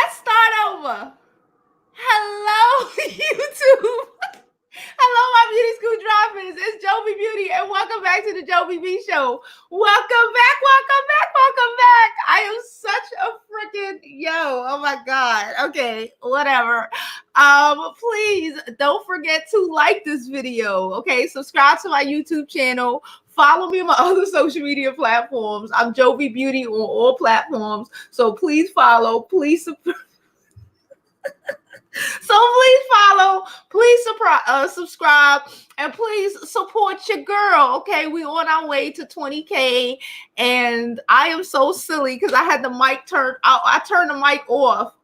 Let's start over. Hello, YouTube. Hello, my beauty school droppers. It's JoviBeauty, and welcome back to the Jovi B Show. Welcome back, welcome back, welcome back. I am such a freaking oh my god. Okay, whatever. Please don't forget to like this video. Okay, subscribe to my YouTube channel. Follow me on my other social media platforms. I'm JoviBeauty on all platforms. So please follow. Please support. So please follow, please subscribe, and please support your girl. Okay, we on our way to 20K, and I am so silly because I had the mic turned out. I turned the mic off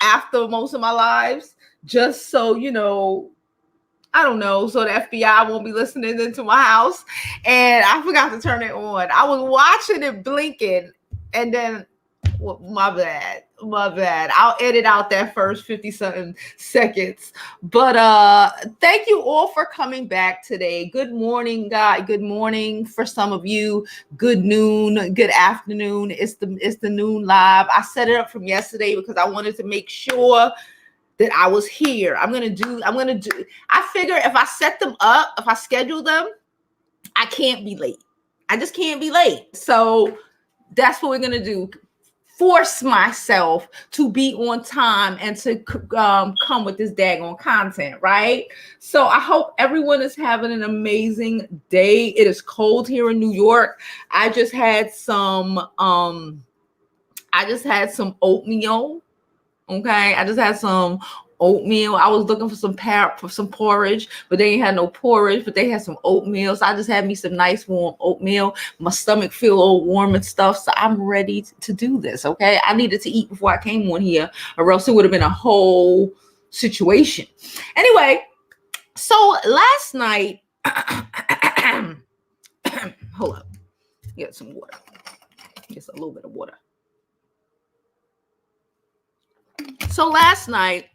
after most of my lives, just so you know. I don't know, so the FBI won't be listening into my house, and I forgot to turn it on. I was watching it blinking, and then. Well, my bad. I'll edit out that first 50-something seconds. But thank you all for coming back today. Good morning, God. Good morning for some of you. Good noon. Good afternoon. It's the noon live. I set it up from yesterday because I wanted to make sure that I was here. I figure if I set them up, if I schedule them, I can't be late. I just can't be late. So that's what we're gonna do. Force myself to be on time and to come with this daggone content, right? So I hope everyone is having an amazing day. It is cold here in New York. I just had some oatmeal. Okay, I just had some oatmeal. I was looking for some porridge, but they ain't had no porridge, but they had some oatmeal. So I just had me some nice warm oatmeal. My stomach feel all warm and stuff. So I'm ready to do this. Okay. I needed to eat before I came on here, or else it would have been a whole situation. Anyway, so last night, hold up. Get some water. Just a little bit of water. So last night,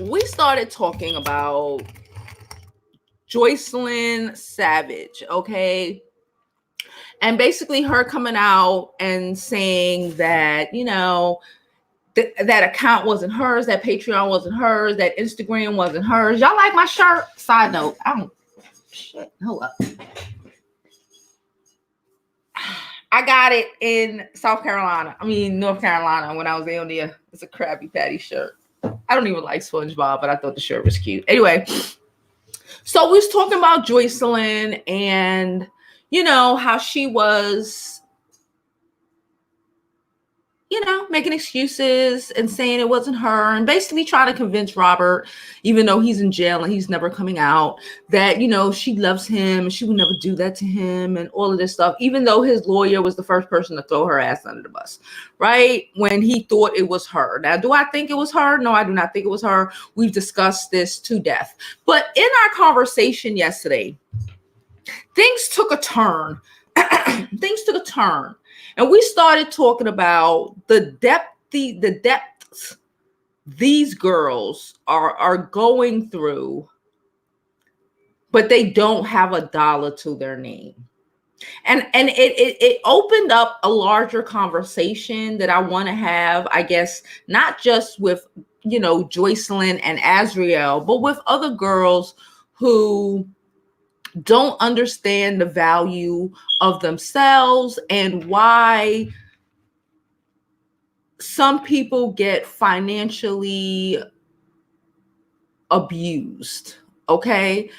we started talking about Joycelyn Savage, okay? And basically her coming out and saying that, you know, that account wasn't hers, that Patreon wasn't hers, that Instagram wasn't hers. Y'all like my shirt? Side note, hold up. I got it in North Carolina when I was down there. It's a Krabby Patty shirt. I don't even like SpongeBob, but I thought the shirt was cute. Anyway, so we was talking about Joycelyn and, you know, how she was, you know, making excuses and saying it wasn't her and basically trying to convince Robert, even though he's in jail and he's never coming out, that, you know, she loves him and she would never do that to him and all of this stuff, even though his lawyer was the first person to throw her ass under the bus, right? When he thought it was her. Now, do I think it was her? No, I do not think it was her. We've discussed this to death. But in our conversation yesterday, things took a turn. And we started talking about the depths these girls are going through, but they don't have a dollar to their name. And it opened up a larger conversation that I want to have, I guess, not just with, you know, Joycelyn and Azriel, but with other girls who don't understand the value of themselves and why some people get financially abused. Okay.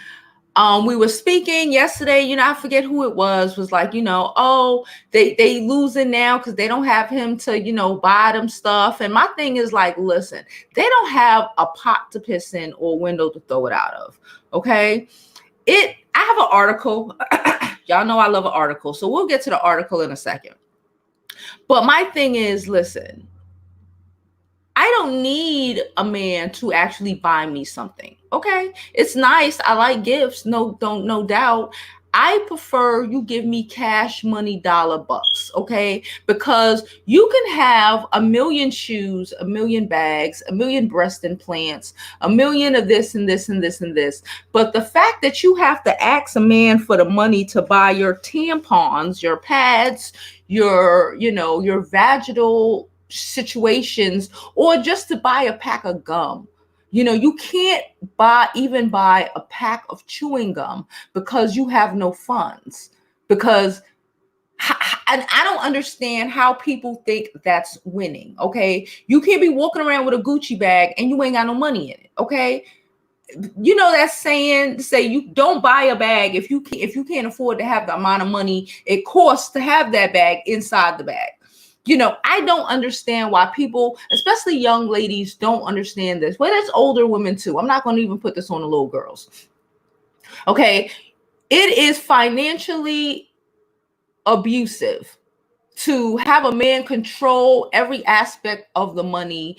We were speaking yesterday, you know, I forget who it was like, you know, oh, they losing now because they don't have him to, you know, buy them stuff. And my thing is like, listen, they don't have a pot to piss in or a window to throw it out of. Okay. I have an article. Y'all know I love an article. So we'll get to the article in a second. But my thing is, listen, I don't need a man to actually buy me something. Okay. It's nice. I like gifts. No doubt. I prefer you give me cash money $, okay? Because you can have a million shoes, a million bags, a million breast implants, a million of this and this and this and this. But the fact that you have to ask a man for the money to buy your tampons, your pads, your, you know, your vaginal situations, or just to buy a pack of gum. You can't even buy a pack of chewing gum because you have no funds. Because and I don't understand how people think that's winning. Okay, you can't be walking around with a Gucci bag and you ain't got no money in it. Okay, that saying, say you don't buy a bag if you can't afford to have the amount of money it costs to have that bag inside the bag. I don't understand why people, especially young ladies, don't understand this. Well, it's older women too. I'm not going to even put this on the little girls. Okay, it is financially abusive to have a man control every aspect of the money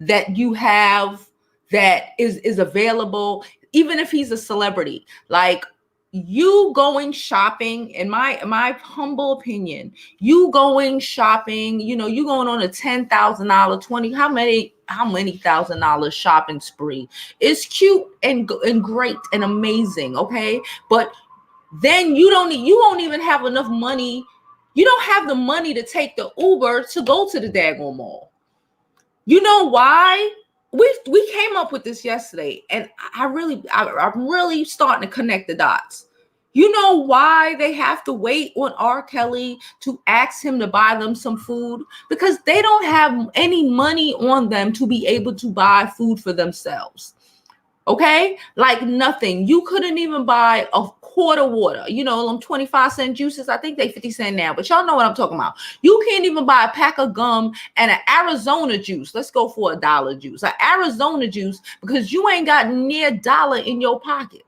that you have, that is available, even if he's a celebrity. Like, you going shopping, in my humble opinion, you going shopping, you going on a $10,000, 20, how many $1,000 shopping spree. It's cute and great and amazing, okay? But then you won't even have enough money. You don't have the money to take the Uber to go to the daggone mall. You know why? We came up with this yesterday, and I'm really starting to connect the dots. You know why they have to wait on R. Kelly to ask him to buy them some food? Because they don't have any money on them to be able to buy food for themselves. Okay? Like nothing. You couldn't even buy a quart of water. Them 25-cent juices, I think they 50 cents now, but y'all know what I'm talking about. You can't even buy a pack of gum and an Arizona juice. Let's go for $1 juice. An Arizona juice, because you ain't got near $1 in your pocket.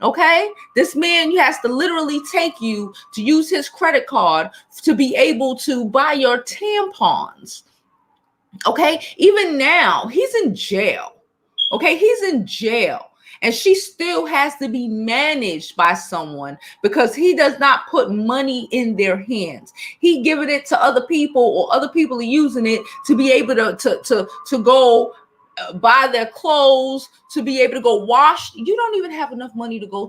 Okay? This man has to literally take you to use his credit card to be able to buy your tampons. Okay? Even now, he's in jail. Okay, he's in jail, and she still has to be managed by someone because he does not put money in their hands. He giving it to other people, or other people are using it to be able to go buy their clothes, to be able to go wash. You don't even have enough money to go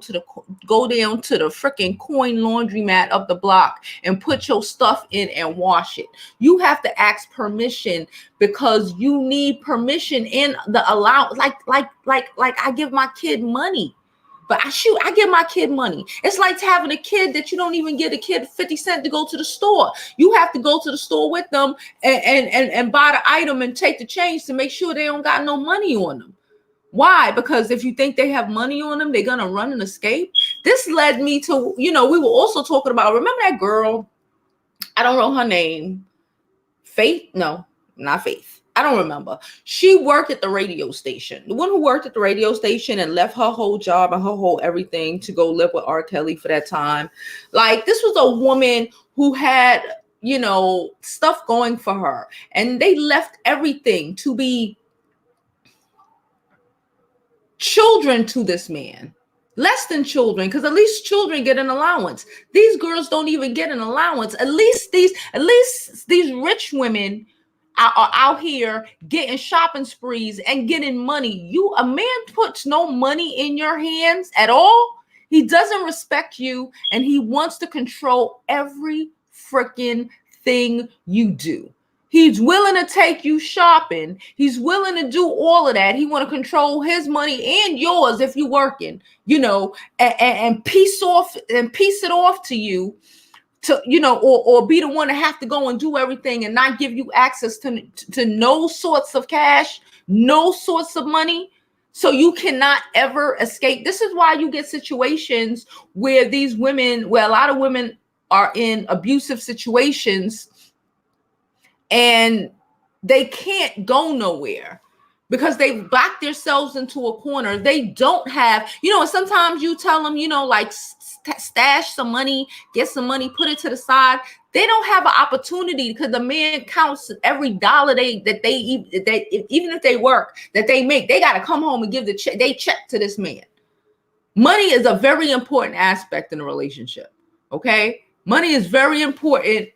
down to the freaking coin laundromat up the block and put your stuff in and wash it. You have to ask permission, because you need permission in the allowance. Like I give my kid money. But I give my kid money. It's like having a kid that you don't even give a kid 50 cents to go to the store. You have to go to the store with them and buy the item and take the change to make sure they don't got no money on them. Why? Because if you think they have money on them, they're going to run and escape. This led me to, we were also talking about, remember that girl? I don't know her name. Faith? No, not Faith. I don't remember. She worked at the radio station. The one who worked at the radio station and left her whole job and her whole everything to go live with R. Kelly for that time. Like, this was a woman who had, stuff going for her. And they left everything to be children to this man. Less than children, because at least children get an allowance. These girls don't even get an allowance. At least these rich women are out here getting shopping sprees and getting money. A man puts no money in your hands at all. He doesn't respect you, and he wants to control every freaking thing you do. He's willing to take you shopping. He's willing to do all of that. He want to control his money and yours if you're working, and piece it off to you, to or be the one to have to go and do everything and not give you access to no sorts of cash, no sorts of money, so you cannot ever escape. This is why you get situations where a lot of women are in abusive situations and they can't go nowhere because they've backed themselves into a corner. They don't have, and sometimes you tell them, like, stash some money, get some money, put it to the side. They don't have an opportunity, because the man counts every dollar even if they work, that they make. They got to come home and give they check to this man. Money is a very important aspect in a relationship. Okay, money is very important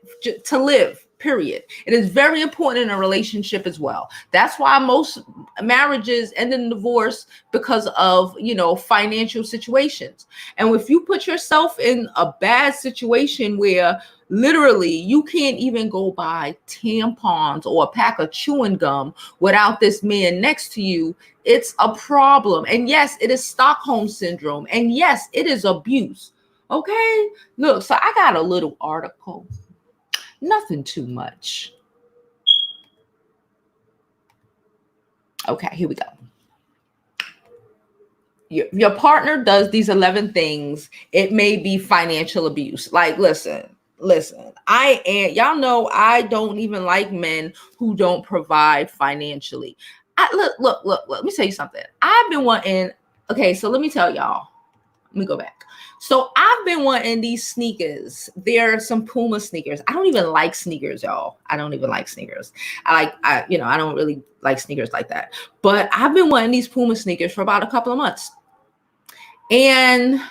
to live. Period. It is very important in a relationship as well. That's why most marriages end in divorce, because of, financial situations. And if you put yourself in a bad situation where Literally, you can't even go buy tampons or a pack of chewing gum without this man next to you. It's a problem. And yes, it is Stockholm syndrome. And yes, it is abuse. Okay? Look, so I got a little article. Nothing too much. Okay, here we go. Your partner does these 11 things. It may be financial abuse. Like, listen, y'all know I don't even like men who don't provide financially. Look, let me tell you something. I've been wanting, okay, so let me tell y'all. Let me go back. So I've been wanting these sneakers. There are some Puma sneakers. I don't even like sneakers, y'all. I don't even like sneakers. I don't really like sneakers like that. But I've been wanting these Puma sneakers for about a couple of months. And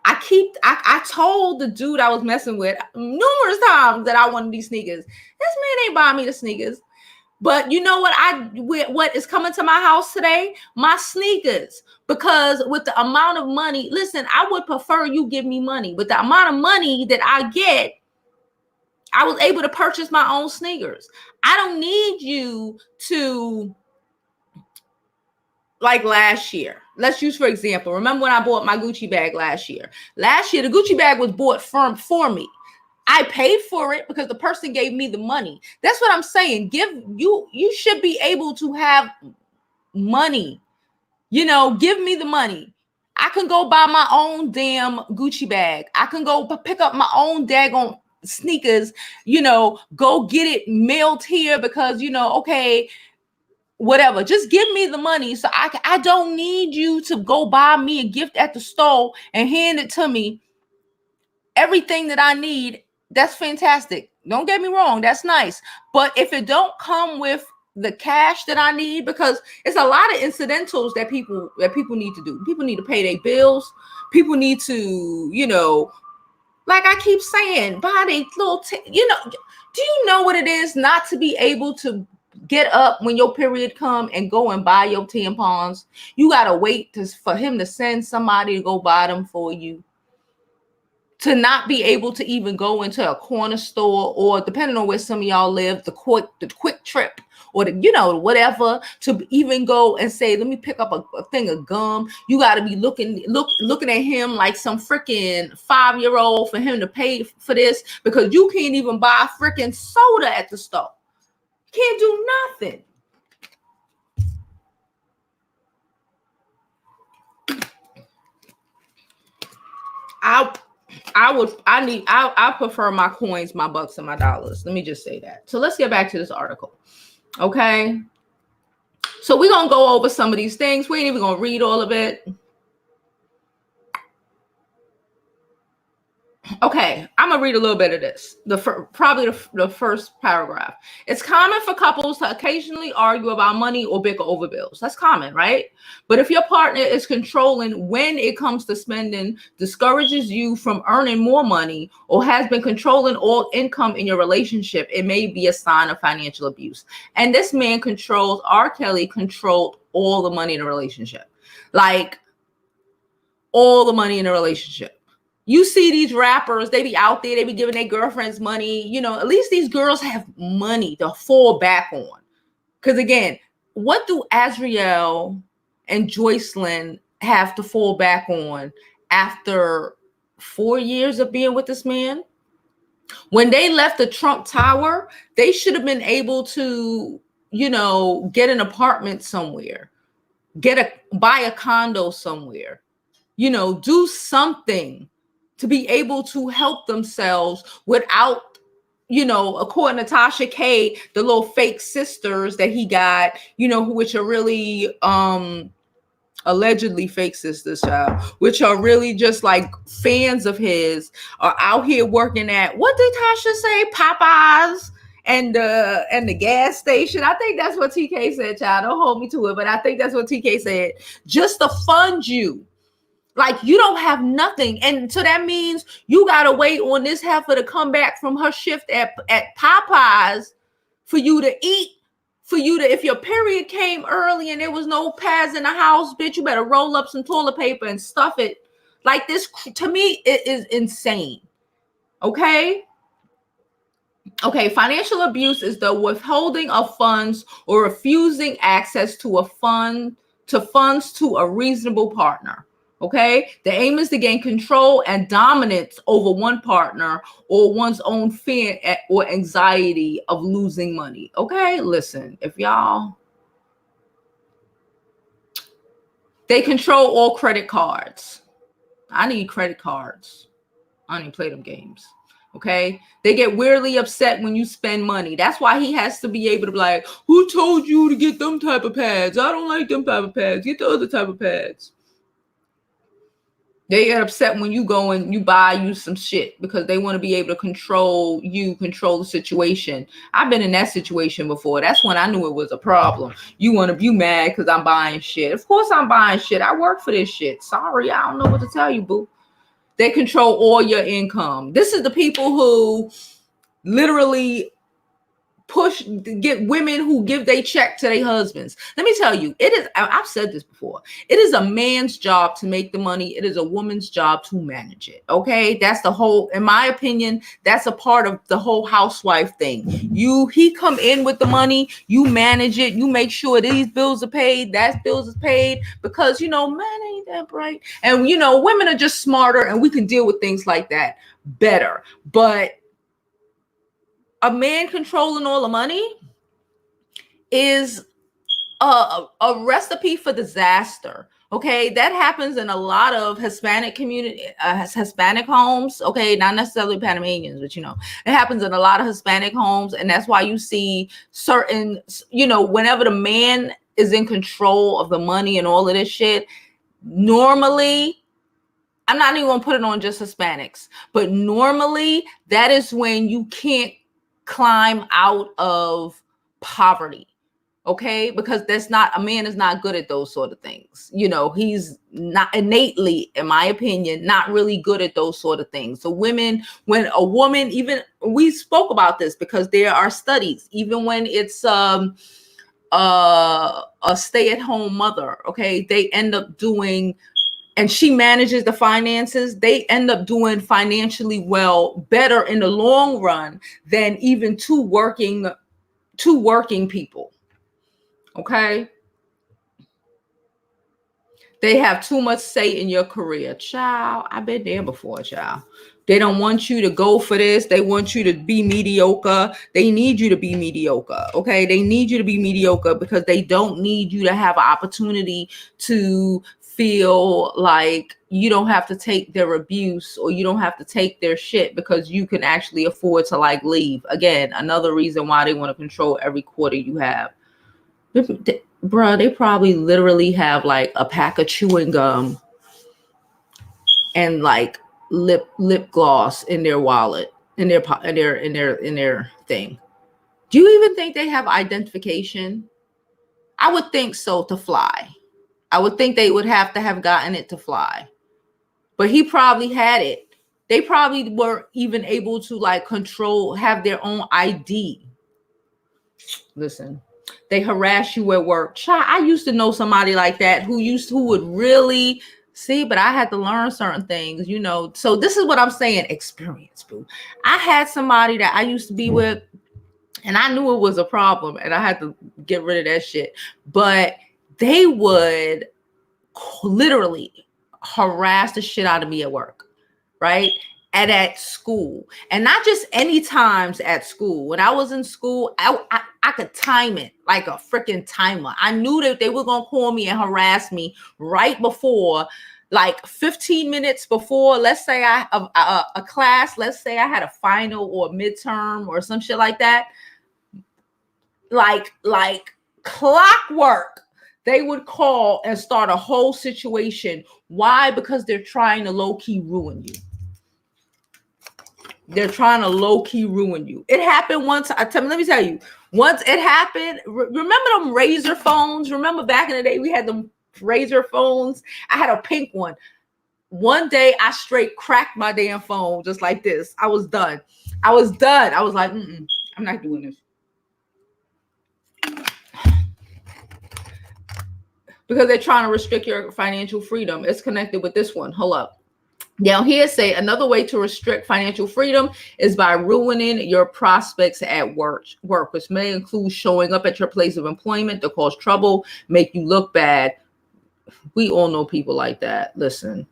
I told the dude I was messing with numerous times that I wanted these sneakers. This man ain't buying me the sneakers. But you know what is coming to my house today? My sneakers. Because with the amount of money, listen, I would prefer you give me money. With the amount of money that I get, I was able to purchase my own sneakers. I don't need you to, like last year. Let's use, for example, remember when I bought my Gucci bag last year? Last year, the Gucci bag was bought for me. I paid for it because the person gave me the money. That's what I'm saying. You should be able to have money. Give me the money. I can go buy my own damn Gucci bag. I can go pick up my own daggone sneakers, go get it mailed here because, okay, whatever. Just give me the money so I don't need you to go buy me a gift at the store and hand it to me. Everything that I need, that's fantastic. Don't get me wrong, that's nice. But if it don't come with the cash that I need, because it's a lot of incidentals that people need to do. People need to pay their bills. People need to, like I keep saying, buy they little, do you know what it is not to be able to get up when your period come and go and buy your tampons? You got to wait for him to send somebody to go buy them for you. To not be able to even go into a corner store, or depending on where some of y'all live, the quick trip, or whatever, to even go and say, let me pick up a thing of gum. You got to be looking at him like some freaking 5-year-old for him to pay for this, because you can't even buy freaking soda at the store. You can't do nothing. I prefer my coins, my bucks, and my dollars. Let me just say that. So let's get back to this article. Okay. So we're going to go over some of these things. We ain't even going to read all of it. Okay, I'm gonna read a little bit of this. Probably the first paragraph. It's common for couples to occasionally argue about money or bicker over bills. That's common, right? But if your partner is controlling when it comes to spending, discourages you from earning more money, or has been controlling all income in your relationship, it may be a sign of financial abuse. And this man R. Kelly controlled all the money in the relationship. Like, all the money in the relationship. You see these rappers, they be out there, they be giving their girlfriends money. At least these girls have money to fall back on. Because again, what do Azriel and Joycelyn have to fall back on after 4 years of being with this man? When they left the Trump Tower, they should have been able to, get an apartment somewhere, buy a condo somewhere, do something to be able to help themselves without, according to Tasha K, the little fake sisters that he got, which are really allegedly fake sisters, child, which are really just like fans of his, are out here working at, what did Tasha say, Popeyes and the gas station. I think that's what TK said, child. Don't hold me to it, but I think that's what TK said, just to fund you. Like, you don't have nothing. And so that means you got to wait on this heifer to come back from her shift at Popeyes for you to eat, if your period came early and there was no pads in the house, bitch, you better roll up some toilet paper and stuff it. Like, this, to me, it is insane. Okay? Okay, financial abuse is the withholding of funds or refusing access to funds to a reasonable partner. Okay, the aim is to gain control and dominance over one partner or one's own fear or anxiety of losing money. Okay, listen, they control all credit cards. I need credit cards. I don't even play them games. Okay. They get weirdly upset when you spend money. That's why he has to be able to be like, who told you to get them type of pads? I don't like them type of pads. Get the other type of pads. They get upset when you go and you buy you some shit because they want to be able to control the situation. I've been in that situation before. That's when I knew it was a problem. You mad because I'm buying shit. Of course I'm buying shit. I work for this shit. Sorry, I don't know what to tell you, boo. They control all your income. This is the people who literally get women who give their check to their husbands. Let me tell you, I've said this before. It is a man's job to make the money. It is a woman's job to manage it. Okay. That's in my opinion, that's a part of the whole housewife thing. He come in with the money, you manage it, you make sure these bills are paid, that bills is paid, because men ain't that bright. And women are just smarter and we can deal with things like that better. But a man controlling all the money is a recipe for disaster. Okay, that happens in a lot of Hispanic Hispanic homes. Okay, not necessarily Panamanians, but it happens in a lot of Hispanic homes, and that's why you see certain, whenever the man is in control of the money and all of this shit, normally, I'm not even gonna put it on just Hispanics, but normally that is when you can't climb out of poverty. Okay, because a man is not good at those sort of things. He's not innately, in my opinion, not really good at those sort of things. So when a woman, even we spoke about this because there are studies, even when it's a stay-at-home mother, okay, they end up doing, and she manages the finances, they end up doing financially better in the long run than even two working people. Okay. They have too much say in your career. Child, I've been there before, child. They don't want you to go for this. They want you to be mediocre. They need you to be mediocre. Okay. They need you to be mediocre because they don't need you to have an opportunity to feel like you don't have to take their abuse or you don't have to take their shit because you can actually afford to leave. Again, another reason why they want to control every quarter you have. Bruh, they probably literally have a pack of chewing gum and lip gloss in their wallet, in their thing. Do you even think they have identification? I would think so, to fly. I would think they would have to have gotten it to fly. But he probably had it. They probably were even able to have their own ID. Listen. They harass you at work. I used to know somebody like that who would really see, but I had to learn certain things, So this is what I'm saying, experience, boo. I had somebody that I used to be with, and I knew it was a problem, and I had to get rid of that shit. But they would literally harass the shit out of me at work, right? And at school, and not just any times at school. When I was in school, I could time it like a freaking timer. I knew that they were going to call me and harass me right before, 15 minutes before, let's say a class, let's say I had a final or midterm or some shit like that. Like clockwork. They would call and start a whole situation. Why? Because they're trying to low-key ruin you. They're trying to low-key ruin you. It happened once. Let me tell you. Once it happened, remember them razor phones? Remember back in the day we had them razor phones? I had a pink one. One day I straight cracked my damn phone just like this. I was done. I was like, I'm not doing this. Because they're trying to restrict your financial freedom. It's connected with this one. Hold up. Down here say another way to restrict financial freedom is by ruining your prospects at work, which may include showing up at your place of employment to cause trouble, make you look bad. We all know people like that. Listen,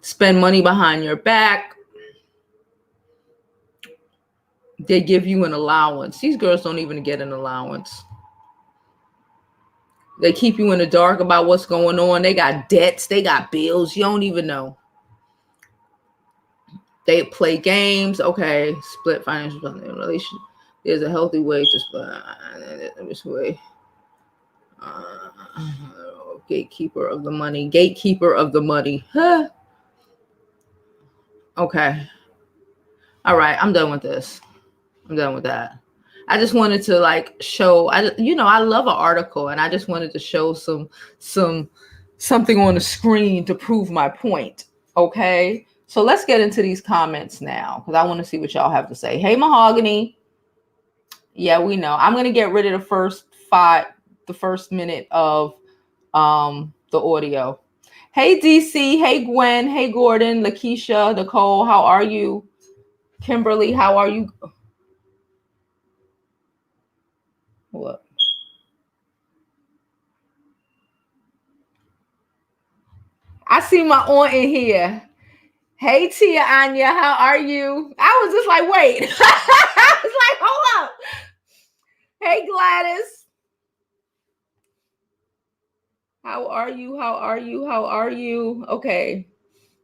spend money behind your back. They give you an allowance. These girls don't even get an allowance. They keep you in the dark about what's going on. They got debts. They got bills. You don't even know. They play games. Okay, split financial relation. There's a healthy way to split this way. Gatekeeper of the money. Gatekeeper of the money. Huh. Okay. All right. I'm done with this. I'm done with that. I just wanted to like show. I love an article, and I just wanted to show something on the screen to prove my point. Okay. So let's get into these comments now because I want to see what y'all have to say. Hey, Mahogany. Yeah, we know. I'm going to get rid of the first minute of the audio. Hey, DC. Hey, Gwen. Hey, Gordon, Lakeisha, Nicole. How are you? Kimberly, how are you? What? I see my aunt in here. Hey, Tia Anya, how are you? I was just like, wait. I was like, hold up. Hey, Gladys. How are you? How are you? How are you? Okay.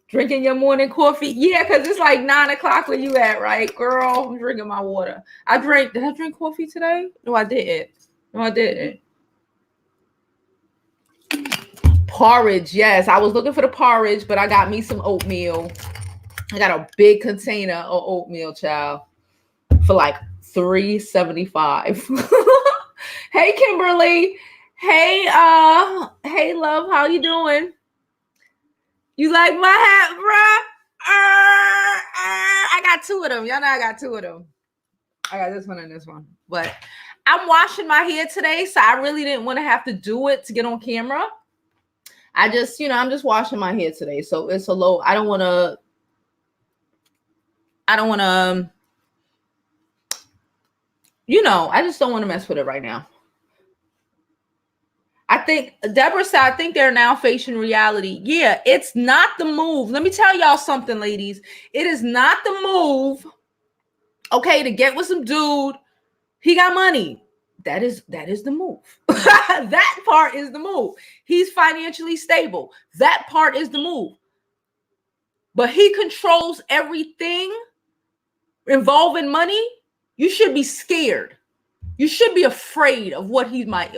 Drinking your morning coffee? Yeah, because it's like 9 o'clock where you at, right? Girl, I'm drinking my water. Did I drink coffee today? No, I didn't. No, I didn't. Porridge, yes. I was looking for the porridge, but I got me some oatmeal. I got a big container of oatmeal, child, for like $3.75. Hey, Kimberly. Hey, hey, love. How you doing? You like my hat, bruh? I got two of them. Y'all know I got two of them. I got this one and this one. But I'm washing my hair today, so I really didn't want to have to do it to get on camera. I just, I'm just washing my hair today. So it's a low. I don't want to, I just don't want to mess with it right now. I think Deborah said, I think they're now facing reality. Yeah, it's not the move. Let me tell y'all something, ladies. It is not the move, okay, to get with some dude. He got money. That is the move. That part is the move. He's financially stable. That part is the move. But he controls everything involving money. You should be scared. You should be afraid of what he might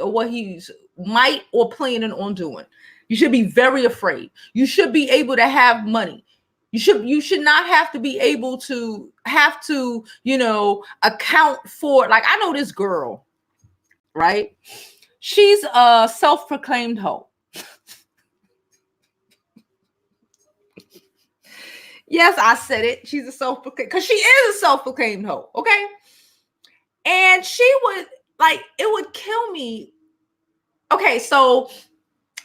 or planning on doing. You should be very afraid. You should be able to have money. You should not have to be able to account for, like, I know this girl, right? She's a self-proclaimed hoe. Yes, I said it. She's a self-proclaimed, because she is a self-proclaimed hoe, okay? And she would, like, it would kill me. Okay, so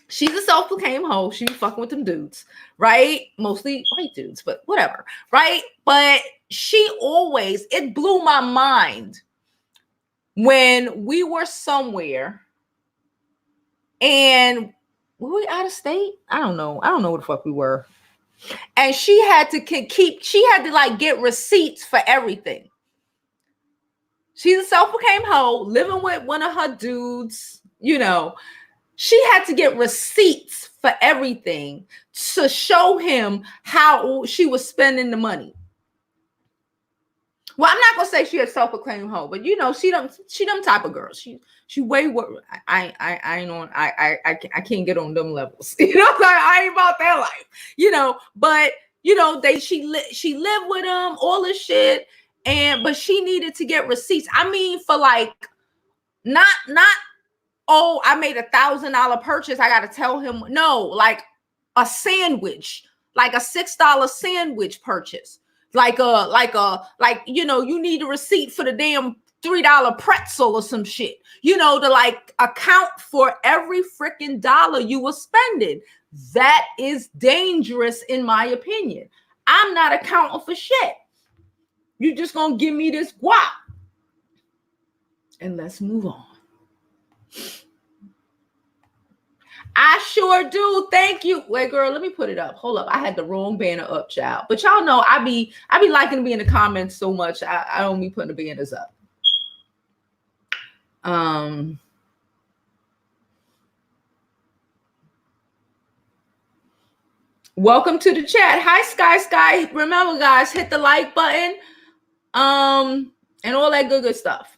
she's a self-proclaimed hoe. She be fucking with them dudes, right? Mostly white dudes, but whatever, right? But it blew my mind when we were somewhere and were we out of state? I don't know where the fuck we were. And she had to get receipts for everything. She's a self-proclaimed hoe, living with one of her dudes, She had to get receipts for everything to show him how she was spending the money. Well, I'm not gonna say she a self-proclaimed hoe, but she them type of girl. She way what I can't get on them levels. I ain't about that life. But she lived with him, all this shit, but she needed to get receipts. I mean, for like not oh, I made $1,000 purchase. I got to tell him no, like a sandwich, like a $6 sandwich purchase. You need a receipt for the damn $3 pretzel or some shit, you know, to like account for every freaking dollar you were spending. That is dangerous, in my opinion. I'm not accounting for shit. You just gonna give me this guap. And let's move on. I sure do. Thank you. Wait, girl, let me put it up. Hold up. I had the wrong banner up, child. But y'all know I be liking to be in the comments so much. I don't be putting the banners up. Welcome to the chat. Hi, Sky. Remember, guys, hit the like button. And all that good stuff.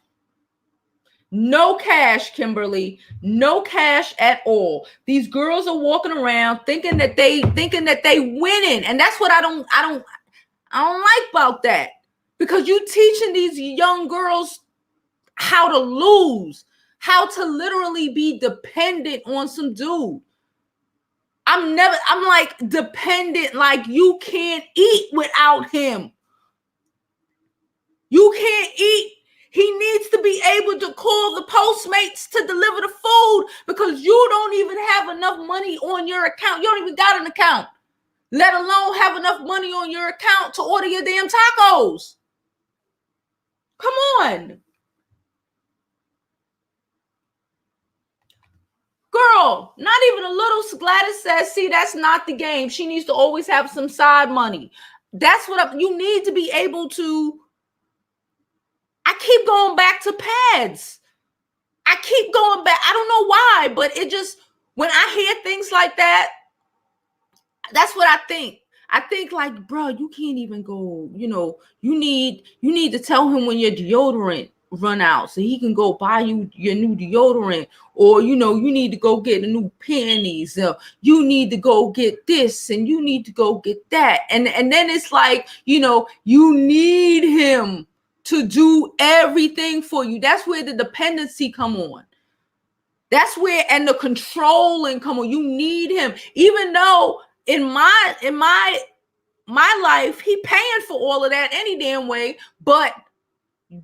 No cash, Kimberly. No cash at all. These girls are walking around thinking that they winning, and that's what I don't like about that. Because you teaching these young girls how to lose, how to literally be dependent on some dude. I'm like dependent, like you can't eat without him. You can't eat. He needs to be able to call the Postmates to deliver the food because you don't even have enough money on your account. You don't even got an account, let alone have enough money on your account to order your damn tacos. Come on. Girl, not even a little. Gladys says, see, that's not the game. She needs to always have some side money. That's what you need to be able to. I keep going back to pads. I keep going back. I don't know why, but it just, when I hear things like that, that's what I think. I think like, bro, you can't even go, you know, you need to tell him when your deodorant run out so he can go buy you your new deodorant, or, you know, you need to go get a new panties. You need to go get this and you need to go get that. And then it's like, you know, you need him to do everything for you. That's where the dependency come on. That's where, and the controlling come on. You need him. Even though in my life, he paying for all of that any damn way, but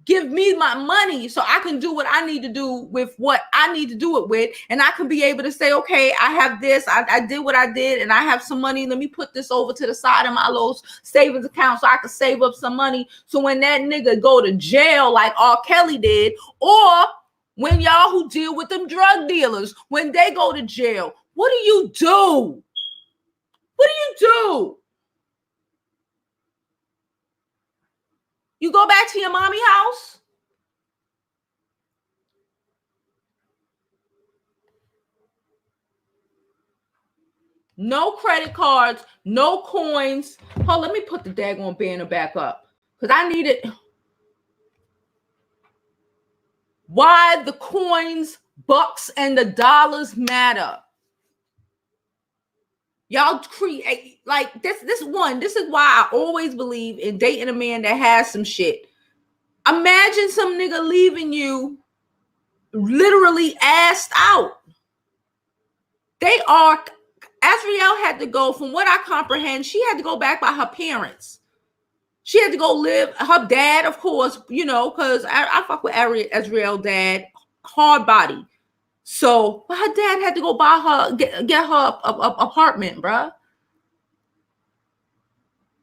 give me my money so I can do what I need to do with what I need to do it with. And I can be able to say, okay, I have this, I did what I did, and I have some money. Let me put this over to the side of my little savings account so I can save up some money. So when that nigga go to jail like R. Kelly did, or when y'all who deal with them drug dealers, when they go to jail, what do you do? What do you do? You go back to your mommy house? No credit cards, no coins. Hold, let me put the daggone banner back up because I need it. Why the coins, bucks, and the dollars matter. Y'all create like this. This is why I always believe in dating a man that has some shit. Imagine some nigga leaving you literally assed out. Azriel had to go, from what I comprehend, she had to go back by her parents. She had to go live, her dad, of course, you know, because I fuck with Azriel dad, hard body. So her dad had to go buy her, get her a apartment, bruh.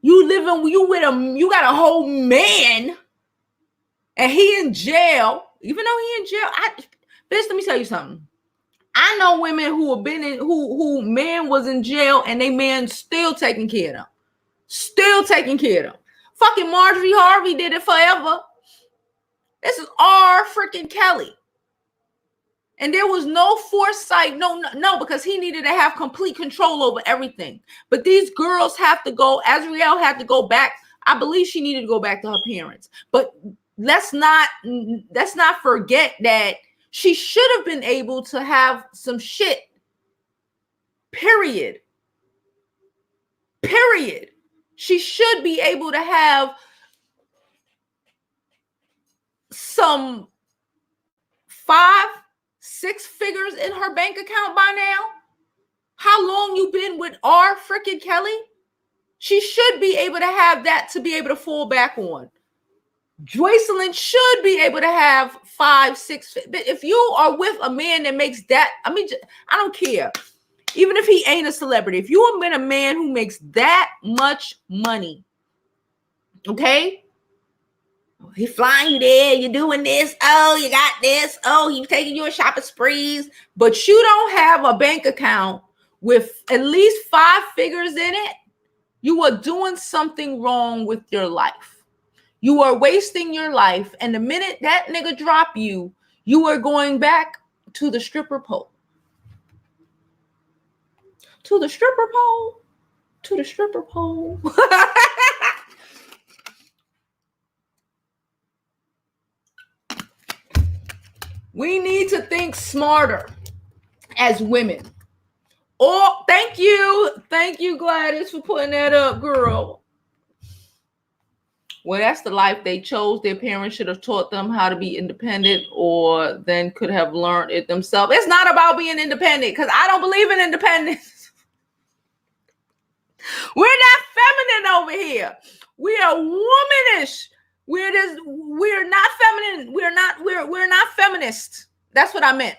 You got a whole man, and he in jail. Even though he in jail, bitch, let me tell you something. I know women who have been in, who man was in jail and they man still taking care of them. Still taking care of them. Fucking Marjorie Harvey did it forever. This is R. freaking Kelly. And there was no foresight, no, because he needed to have complete control over everything. But these girls have to go, Azriel had to go back. I believe she needed to go back to her parents. But let's not forget that she should have been able to have some shit. Period. She should be able to have some 5-6 figures in her bank account by now. How long you been with R. freaking Kelly? She should be able to have that to be able to fall back on. Joycelyn should be able to have 5, 6. If you are with a man that makes that, I mean, I don't care. Even if he ain't a celebrity, if you have been a man who makes that much money, okay? He flying you there, you're doing this, oh, you got this, oh, he's taking you on shopping sprees, but you don't have a bank account with at least 5 figures in it, you are doing something wrong with your life. You are wasting your life, and the minute that nigga drop you, you are going back to the stripper pole. To the stripper pole. To the stripper pole. We need to think smarter as women. Oh, thank you. Thank you, Gladys, for putting that up, girl. Well, that's the life they chose. Their parents should have taught them how to be independent, or then could have learned it themselves. It's not about being independent, because I don't believe in independence. We're not feminine over here. We are womanish. We're not feminine. We're not feminist. That's what I meant.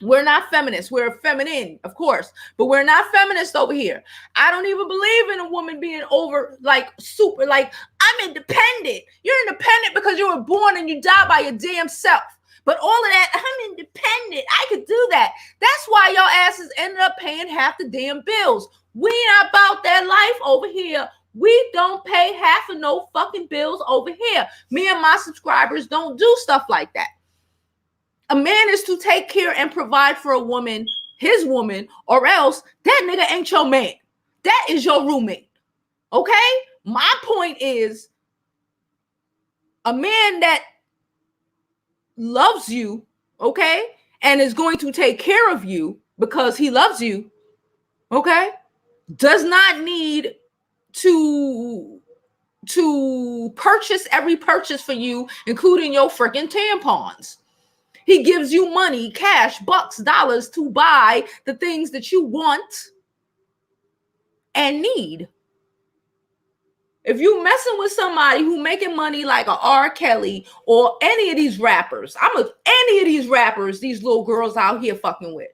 We're not feminists. We're feminine, of course, but we're not feminists over here. I don't even believe in a woman being over, like, super, like, I'm independent. You're independent because you were born and you die by your damn self. But all of that, I'm independent. I could do that. That's why y'all asses ended up paying half the damn bills. We not about that life over here. We don't pay half of no fucking bills over here. Me and my subscribers don't do stuff like that. A man is to take care and provide for a woman, his woman, or else that nigga ain't your man. That is your roommate. Okay? My point is, a man that loves you, okay, and is going to take care of you because he loves you, okay, does not need to purchase every purchase for you, including your freaking tampons. He gives you money, cash, bucks, dollars to buy the things that you want and need. If you messing with somebody who making money like a R. Kelly or any of these rappers, any of these rappers, these little girls out here fucking with.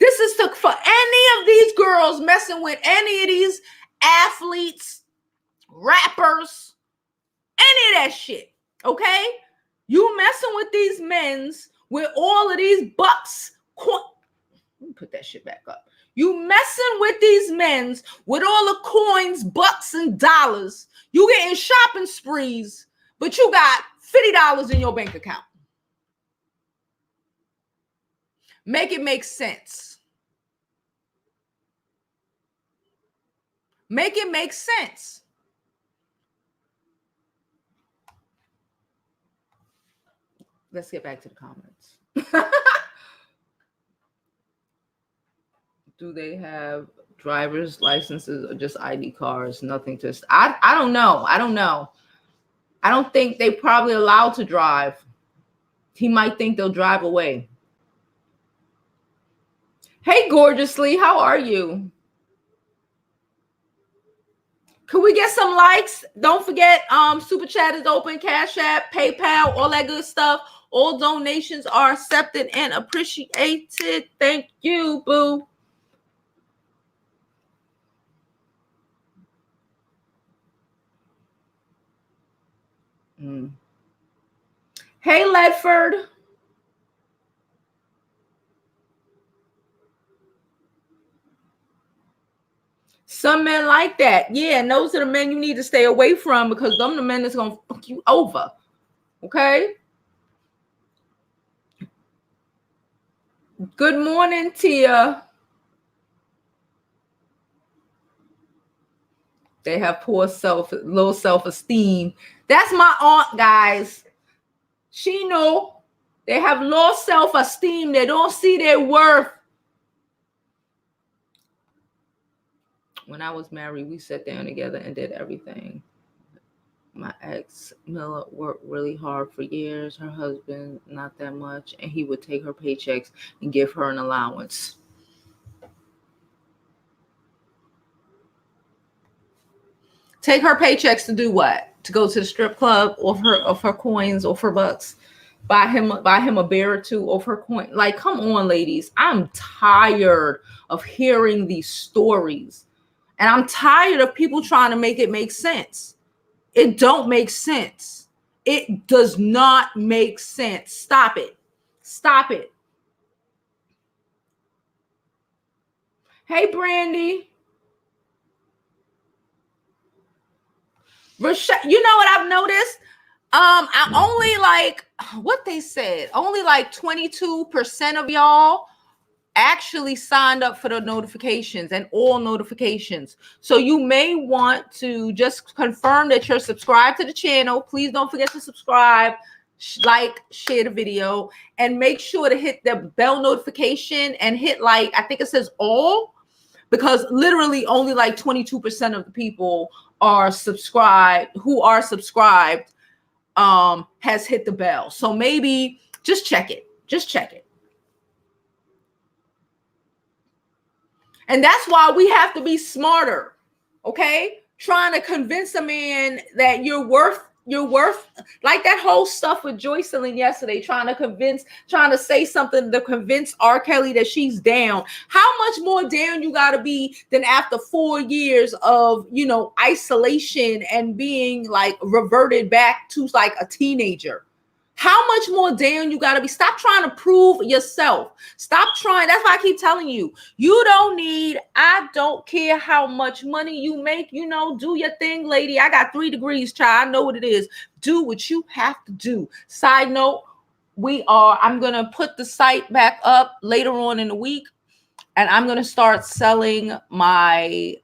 This is for any of these girls messing with any of these athletes, rappers, any of that shit, okay? You messing with these men's with all of these bucks. Let me put that shit back up. You messing with these men's with all the coins, bucks, and dollars. You getting shopping sprees, but you got $50 in your bank account. Make it make sense. Make it make sense. Let's get back to the comments. Do they have driver's licenses or just ID cards? Nothing to... I don't know. I don't know. I don't think they probably allowed to drive. He might think they'll drive away. Hey, gorgeously, how are you? Could we get some likes? Don't forget, Super Chat is open, Cash App, PayPal, all that good stuff. All donations are accepted and appreciated. Thank you, boo. Hey, Ledford. Some men like that. Yeah, and those are the men you need to stay away from, because them the men that's going to fuck you over. Okay? Good morning, Tia. They have low self-esteem. That's my aunt, guys. She know they have low self-esteem. They don't see their worth. When I was married, we sat down together and did everything. My ex, Miller, worked really hard for years. Her husband, not that much. And he would take her paychecks and give her an allowance. Take her paychecks to do what? to go to the strip club off her coins, off her bucks. Buy him a bear or two off her coin. Like, come on, ladies. I'm tired of hearing these stories. And I'm tired of people trying to make it make sense. It don't make sense. It does not make sense. Stop it. Stop it. Hey, Brandy. Rashad, you know what I've noticed? I only like what they said. Only like 22% of y'all actually signed up for the notifications and all notifications. So you may want to just confirm that you're subscribed to the channel. Please don't forget to subscribe, like, share the video, and make sure to hit the bell notification and hit like, I think it says all, because literally only like 22% of the people are subscribed, who are subscribed, has hit the bell. So maybe just check it. Just check it. And that's why we have to be smarter, okay? Trying to convince a man that you're worth, like that whole stuff with Joycelyn yesterday, trying to say something to convince R. Kelly that she's down. How much more down you got to be than after 4 years of, isolation and being like reverted back to like a teenager? How much more down you got to be? Stop trying to prove yourself. Stop trying. That's why I keep telling you, I don't care how much money you make, do your thing, lady. I got 3 degrees, child. I know what it is. Do what you have to do. Side note, I'm going to put the site back up later on in the week, and I'm going to start selling my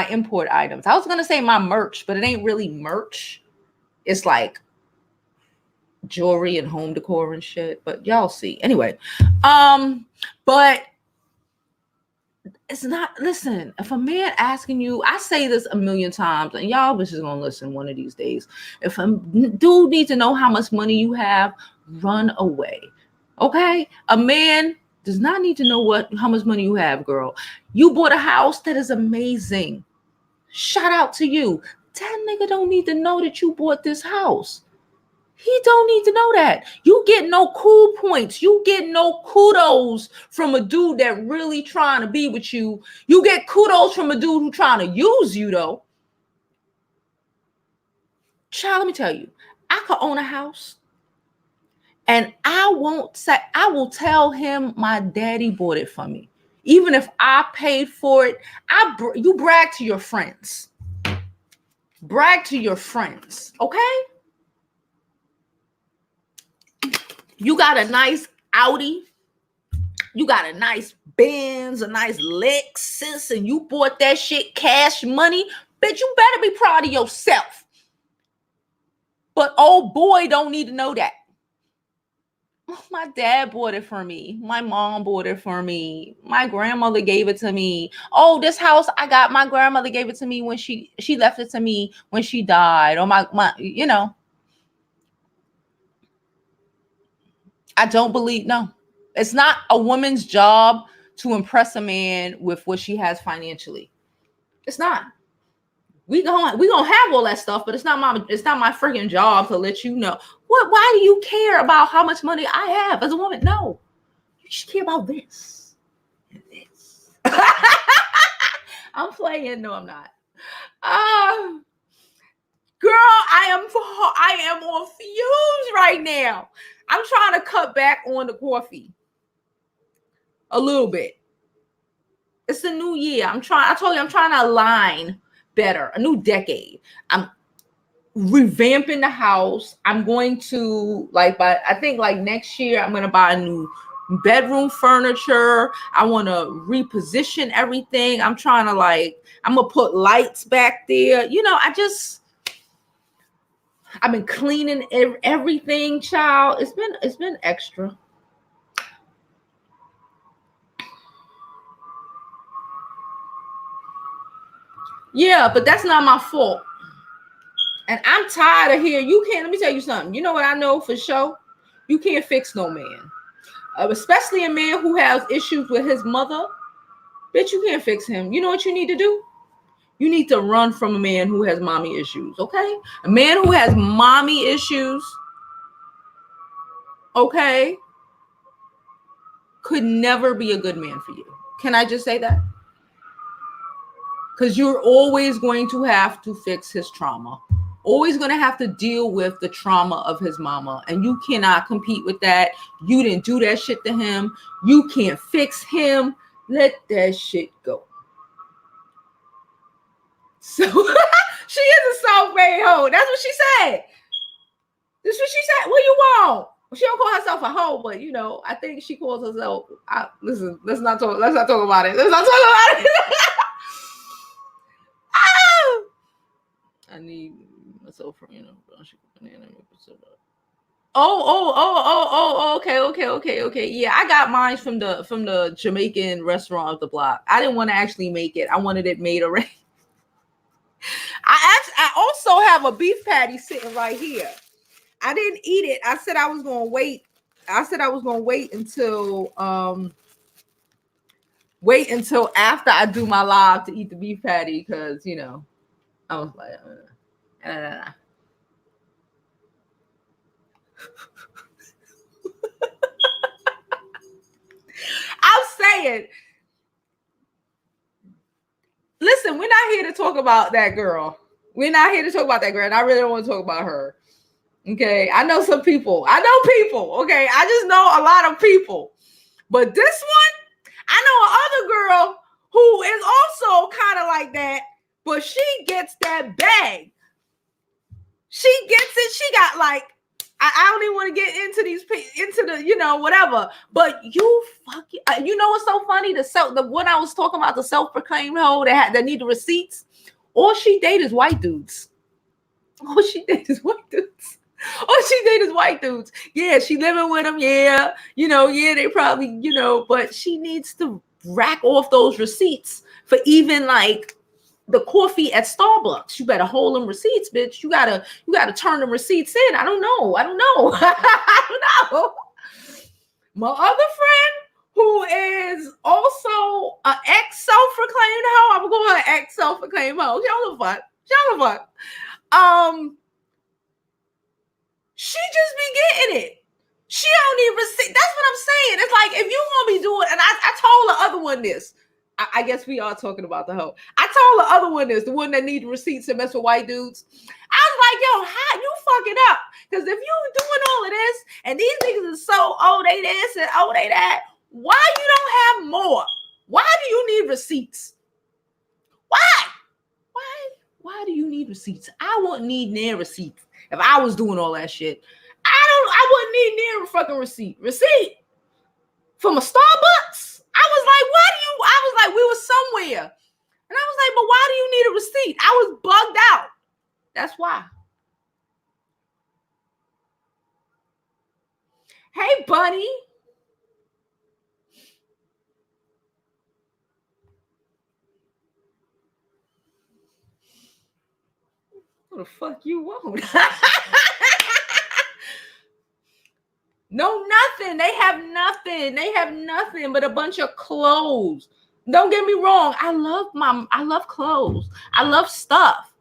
import items. I was going to say my merch, but it ain't really merch. It's like jewelry and home decor and shit, but y'all see. Anyway, but it's not, listen, if a man asking you, I say this a million times, and y'all bitches gonna listen one of these days. If a dude needs to know how much money you have, run away. Okay? A man does not need to know how much money you have, girl. You bought a house, that is amazing. Shout out to you. That nigga don't need to know that you bought this house. He don't need to know that. You get no cool points. You get no kudos from a dude that really trying to be with you. You get kudos from a dude who trying to use you, though. Child, let me tell you, I could own a house, and I will tell him my daddy bought it for me. Even if I paid for it, you brag to your friends. Brag to your friends, okay? You got a nice Audi, you got a nice Benz, a nice Lexus, and you bought that shit cash money, bitch, you better be proud of yourself. But old boy don't need to know that. My dad bought it for me. My mom bought it for me. My grandmother gave it to me. Oh, this house I got, my grandmother gave it to me when she left it to me when she died. Or my I don't believe, no. It's not a woman's job to impress a man with what she has financially. It's not. We gonna have all that stuff, but it's not my freaking job to let you know. Why do you care about how much money I have as a woman? No. You should care about this and this. I'm playing. No, I'm not. Girl, I am on fumes right now. I'm trying to cut back on the coffee a little bit. It's a new year. I told you I'm trying to align better. A new decade. I'm revamping the house. I'm going to I think next year I'm going to buy a new bedroom furniture. I want to reposition everything. I'm trying to I'm going to put lights back there. I've been cleaning everything, child. It's been extra. Yeah, but that's not my fault. And I'm tired of hearing let me tell you something. You know what I know for sure? You can't fix no man. Especially a man who has issues with his mother. Bitch, you can't fix him. You know what you need to do? You need to run from a man who has mommy issues, okay? A man who has mommy issues, okay, could never be a good man for you. Can I just say that? Because you're always going to have to fix his trauma. Always going to have to deal with the trauma of his mama. And you cannot compete with that. You didn't do that shit to him. You can't fix him. Let that shit go. So she is a self-made hoe. That's what she said. That's what she said. What you want? She don't call herself a hoe, but you know, I think she calls herself. Listen, let's not talk about it. Let's not talk about it. I need myself from okay. Yeah, I got mine from the Jamaican restaurant of the block. I didn't want to actually make it. I wanted it made already. I also have a beef patty sitting right here. I didn't eat it. I said I was gonna wait. Wait until after I do my live to eat the beef patty, because you know, I was like, I'm saying, listen, we're not here to talk about that girl. And I really don't want to talk about her. Okay, I know some people. Okay, I just know a lot of people. But this one, I know another girl who is also kind of like that, but she gets that bag. She gets it. She got like, I don't even want to get into the, you know, whatever. But you fucking, you know what's so funny? When I was talking about the self-proclaimed hoe that need the receipts, all she date is white dudes. Yeah, she living with them. Yeah, you know, yeah, they probably, you know, but she needs to rack off those receipts for even like the coffee at Starbucks. You better hold them receipts, bitch. You gotta turn them receipts in. I don't know. I don't know. My other friend, who is also an ex-self-proclaimed hoe, I'm gonna call her ex-self-proclaimed hoe. She don't give a fuck. She just be getting it. She don't need receipt. That's what I'm saying. It's like, if you want to be doing, and I told the other one this. I guess we are talking about the hoe. I told the other one this, the one that need receipts to mess with white dudes. I was like, yo, how you fucking up? Because if you doing all of this, and these niggas are so, oh, they this and oh, they that, why you don't have more? Why do you need receipts? Why do you need receipts? I wouldn't need near receipts if I was doing all that shit. I wouldn't need near a fucking receipt from a Starbucks. I was like, we were somewhere. And I was like, but why do you need a receipt? I was bugged out. That's why. Hey, buddy. What the fuck you want? No, nothing. They have nothing but a bunch of clothes. Don't get me wrong. I love clothes. I love stuff.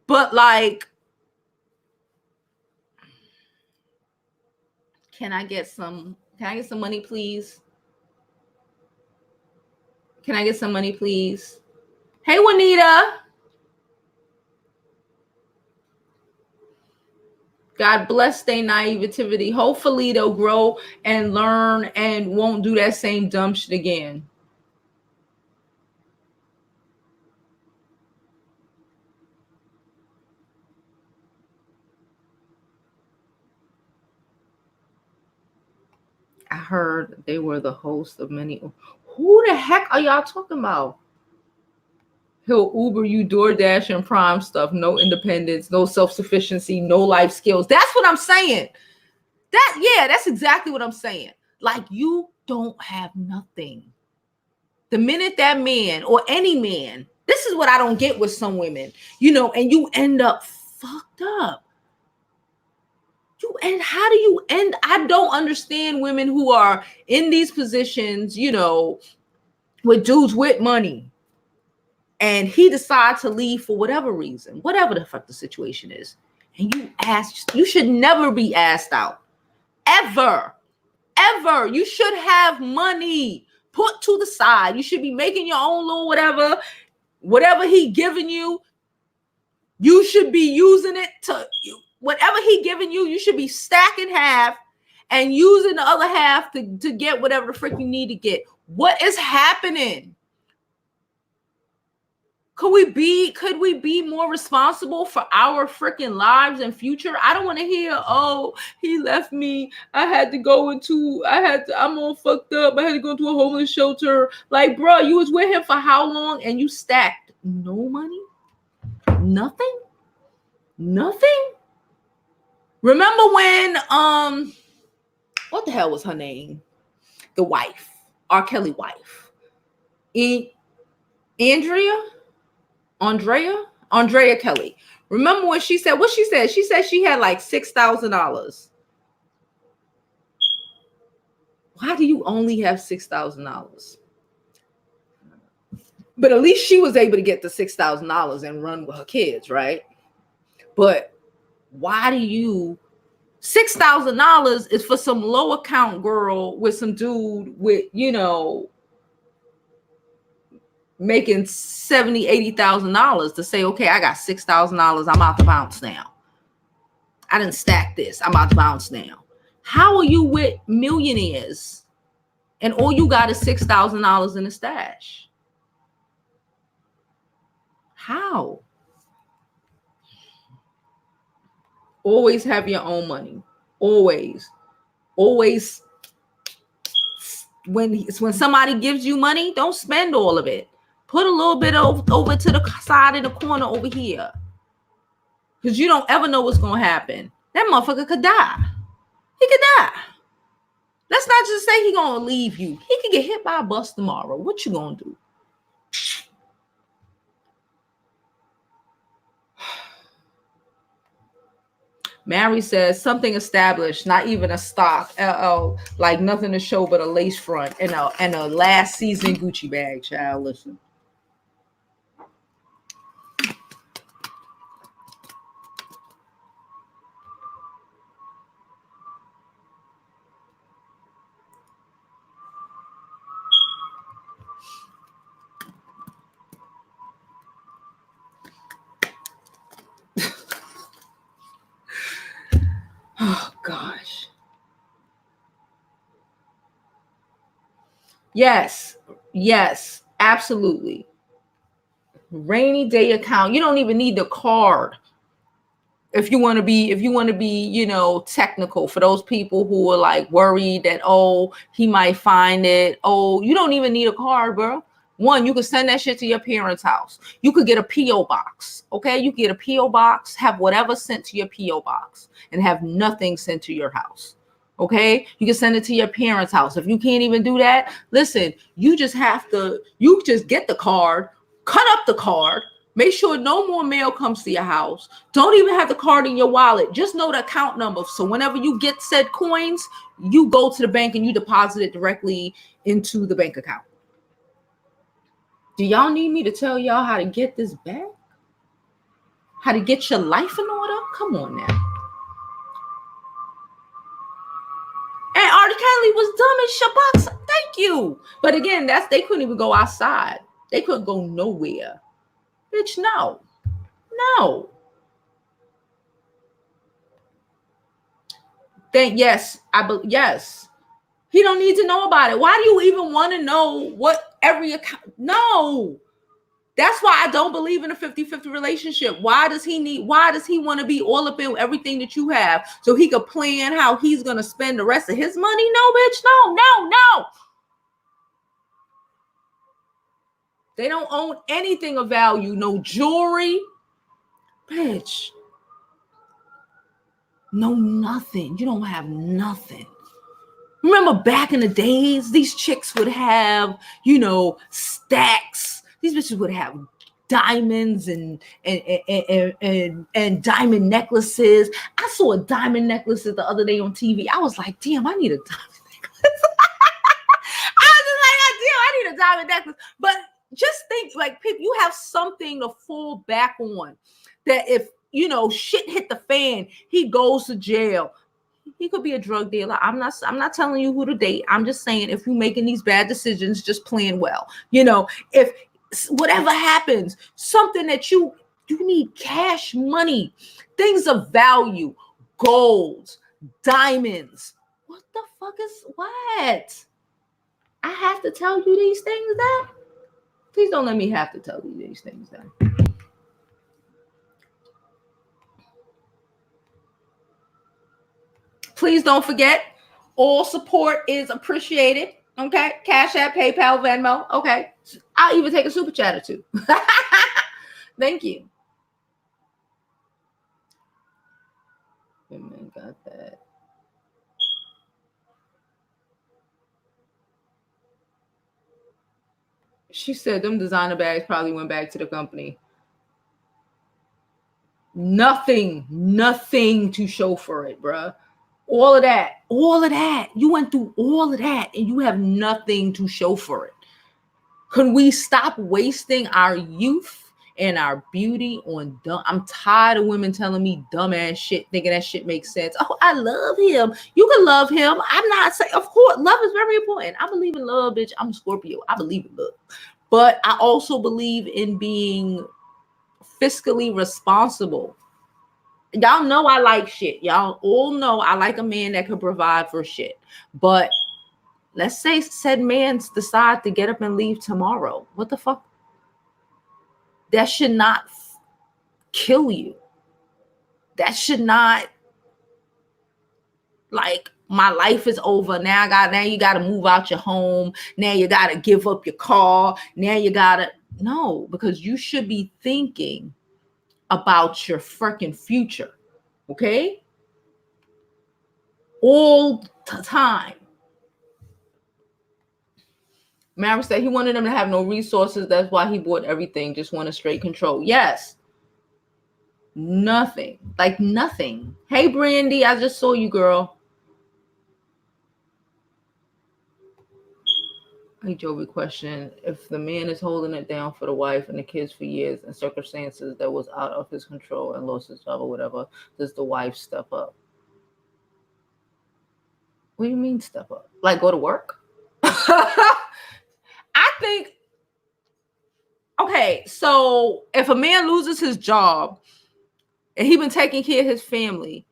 But like, can I get some money, please? Can I get some money, please? Hey, Juanita. God bless their naivety. Hopefully they'll grow and learn and won't do that same dumb shit again. I heard they were the host of many. Who the heck are y'all talking about? He'll Uber you DoorDash and Prime stuff. No independence, no self-sufficiency, no life skills. That's what I'm saying. That's exactly what I'm saying. Like, you don't have nothing. The minute that man or any man, this is what I don't get with some women, you know, and you end up fucked up. How do you end? I don't understand women who are in these positions, you know, with dudes with money. and he decides to leave for whatever reason, whatever the fuck the situation is, and you should never be asked out. Ever. You should have money put to the side. You should be making your own little whatever he giving you. You should be using it to whatever he giving you. You should be stacking half and using the other half to get whatever the frick you need to get. What is happening? Could we be more responsible for our freaking lives and future? I don't want to hear, oh, he left me. I'm all fucked up. I had to go to a homeless shelter. Like, bro, you was with him for how long and you stacked no money? Nothing? Remember when, what the hell was her name? The wife, R. Kelly wife. Andrea Kelly. Remember when she said, what she said? She said she had like $6,000. Why do you only have $6,000? But at least she was able to get the $6,000 and run with her kids, right? But why do you $6,000 is for some low account girl with some dude with, making $70,000, $80,000 to say, okay, I got $6,000. I'm out to bounce now. I didn't stack this. I'm out to bounce now. How are you with millionaires and all you got is $6,000 in the stash? How? Always have your own money. Always. When somebody gives you money, don't spend all of it. Put a little bit over to the side in the corner over here. Because you don't ever know what's going to happen. That motherfucker could die. He could die. Let's not just say he's going to leave you. He could get hit by a bus tomorrow. What you going to do? Mary says something established, not even a stock. LL, like nothing to show but a lace front and a last season Gucci bag, child. Listen. Oh, gosh. Yes, absolutely. Rainy day account. You don't even need the card. If you want to be, technical, for those people who are like worried that, oh, he might find it. Oh, you don't even need a card, bro. One, you could send that shit to your parents' house. You could get a P.O. box. Okay. You could get a P.O. box, have whatever sent to your P.O. box and have nothing sent to your house. Okay. You can send it to your parents' house. If you can't even do that, listen, you just get the card, cut up the card, make sure no more mail comes to your house. Don't even have the card in your wallet. Just know the account number. So whenever you get said coins, you go to the bank and you deposit it directly into the bank account. Do y'all need me to tell y'all how to get this back? How to get your life in order? Come on now. And R. Kelly was dumb as shabox. Thank you. But again, they couldn't even go outside. They couldn't go nowhere. Bitch, no. Then yes. He don't need to know about it. Why do you even want to know what every account? No. That's why I don't believe in a 50-50 relationship. Why does he want to be all up in everything that you have so he could plan how he's going to spend the rest of his money? No, bitch. No. They don't own anything of value. No jewelry. Bitch. No, nothing. You don't have nothing. Remember back in the days, these chicks would have, stacks. These bitches would have diamonds and diamond necklaces. I saw a diamond necklace the other day on TV. I was like, damn, I need a diamond necklace. I was just like, damn, I need a diamond necklace. But just think, like, people, you have something to fall back on, that if, shit hit the fan, he goes to jail. He could be a drug dealer. I'm not telling you who to date. I'm just saying, if you're making these bad decisions, just plan well. If whatever happens, something that you need cash money, things of value, gold, diamonds. What the fuck is what? I have to tell you these things then? Please don't let me have to tell you these things then. Please don't forget, all support is appreciated. Okay. Cash App, PayPal, Venmo. Okay. I'll even take a super chat or two. Thank you. Women got that. She said them designer bags probably went back to the company. Nothing to show for it, bruh. All of that. You went through all of that and you have nothing to show for it. Can we stop wasting our youth and our beauty on dumb? I'm tired of women telling me dumbass shit, thinking that shit makes sense. Oh, I love him. You can love him. I'm not saying, of course, love is very important. I believe in love, bitch. I'm a Scorpio. I believe in love. But I also believe in being fiscally responsible. Y'all know I like shit. Y'all all know I like a man that could provide for shit. But let's say said man decide to get up and leave tomorrow. What the fuck? That should not kill you. That should not, like, my life is over. Now you got to move out your home. Now you got to give up your car. Now you got to, no, because you should be thinking about your freaking future. Okay? All the time. Mara said he wanted them to have no resources. That's why he bought everything. Just wanted straight control. Yes. Nothing. Like nothing. Hey, Brandy, I just saw you, girl. Hey, Jovi, question. If the man is holding it down for the wife and the kids for years and circumstances that was out of his control and lost his job or whatever, does the wife step up? What do you mean step up? Like go to work? I think, okay, so if a man loses his job and he been taking care of his family,